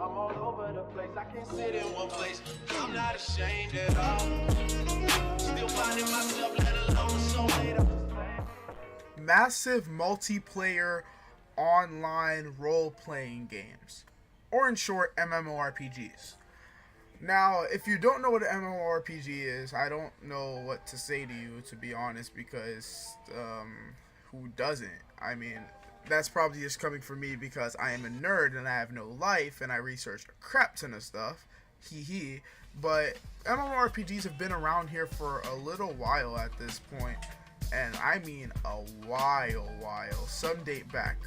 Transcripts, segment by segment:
I'm all over the place, I can't sit in one place. I'm not ashamed at all. Still finding myself, let alone so later. Massive multiplayer online role-playing games, or in short, MMORPGs. Now, if you don't know what an MMORPG is, I don't know what to say to you, to be honest, because who doesn't? I mean, that's probably just coming from me because I am a nerd and I have no life and I research a crap ton of stuff. Hee. But MMORPGs have been around here for a little while at this point, and I mean a while. Some date back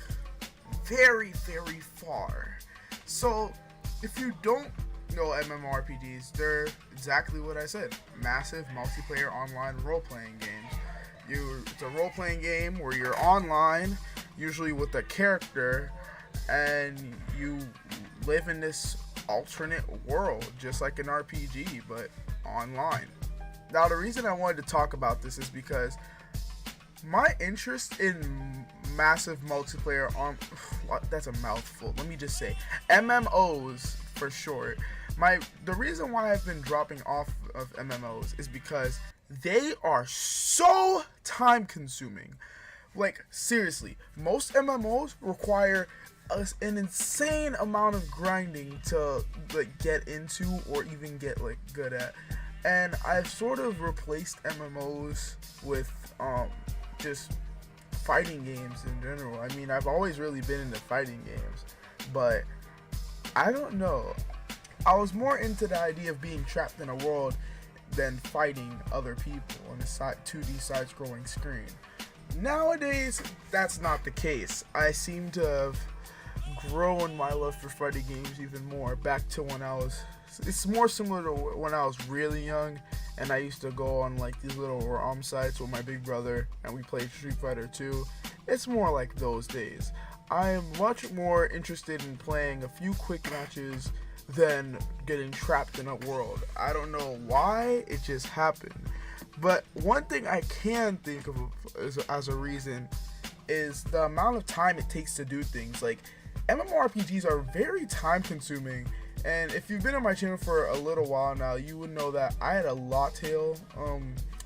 very far. So, if you don't know MMORPGs, they're exactly what I said. Massive multiplayer online role-playing games. It's a role-playing game where you're online, usually with a character, and you live in this alternate world, just like an RPG, but online. Now, the reason I wanted to talk about this is because my interest in massive multiplayer that's a mouthful. Let me just say MMOs for short. The reason why I've been dropping off of MMOs is because they are so time consuming. Like, seriously, most MMOs require an insane amount of grinding to like get into or even get like good at. And I've sort of replaced MMOs with just fighting games in general. I mean, I've always really been into fighting games, but I don't know. I was more into the idea of being trapped in a world than fighting other people on a 2D side-scrolling screen. Nowadays, that's not the case. I seem to have grown my love for fighting games even more back to when it's more similar to when I was really young and I used to go on like these little ROM sites with my big brother and we played Street Fighter 2. It's more like those days. I am much more interested in playing a few quick matches than getting trapped in a world. I don't know why, it just happened. But one thing I can think of as a reason is the amount of time it takes to do things. Like, MMORPGs are very time consuming, and if you've been on my channel for a little while now, you would know that I had a Latte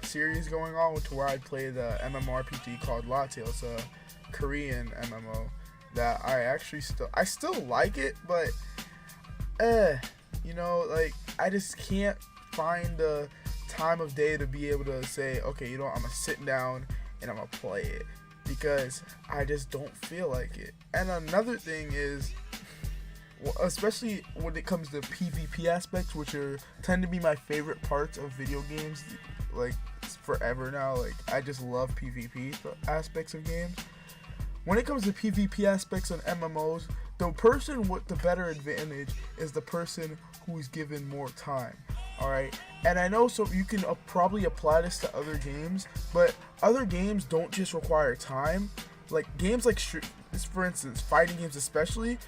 series going on to where I'd play the MMORPG called Latte. It's a Korean MMO that I still like it, but like, I just can't find the time of day to be able to say, okay, I'm gonna sit down and I'm gonna play it, because I just don't feel like it. And another thing is, especially when it comes to PvP aspects, which tend to be my favorite parts of video games, like forever now. Like, I just love PvP aspects of games. When it comes to PvP aspects on MMOs, the person with the better advantage is the person who's given more time. Alright? And I know, so you can probably apply this to other games, but other games don't just require time. Like, games like, for instance, fighting games especially,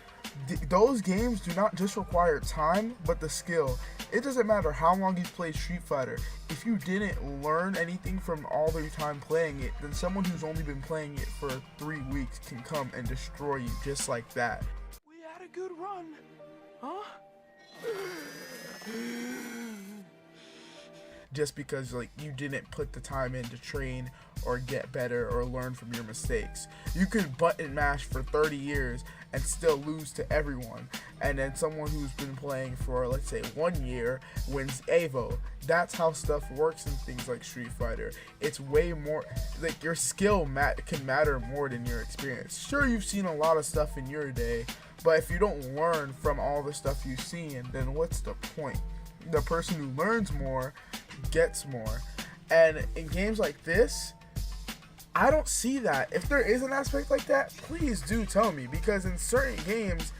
those games do not just require time, but the skill. It doesn't matter how long you've played Street Fighter. If you didn't learn anything from all your time playing it, then someone who's only been playing it for 3 weeks can come and destroy you just like that. We had a good run, huh? Just because, like, you didn't put the time in to train or get better or learn from your mistakes. You can button mash for 30 years and still lose to everyone, and then someone who's been playing for, let's say, 1 year wins Evo. That's how stuff works in things like Street Fighter. It's way more, like, your skill can matter more than your experience. Sure, you've seen a lot of stuff in your day, but if you don't learn from all the stuff you've seen, then what's the point? The person who learns more gets more. And in games like this, I don't see that. If there is an aspect like that, please do tell me, because in certain games,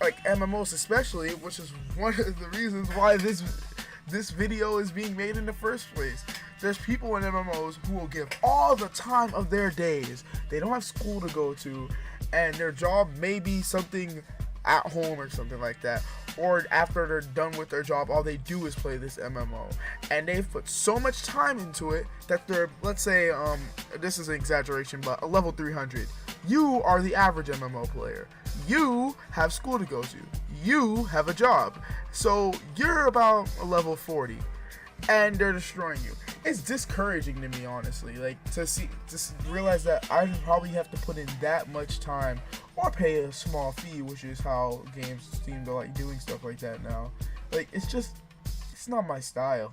like MMOs especially, which is one of the reasons why this video is being made in the first place, there's people in MMOs who will give all the time of their days. They don't have school to go to, and their job may be something at home or something like that, or after they're done with their job, all they do is play this MMO, and they've put so much time into it that they're, let's say, this is an exaggeration, but a level 300. You are the average MMO player. You have school to go to. You have a job. So you're about a level 40 and they're destroying you. It's discouraging to me, honestly, like to realize that I probably have to put in that much time or pay a small fee, which is how games seem to like doing stuff like that now. Like, it's not my style.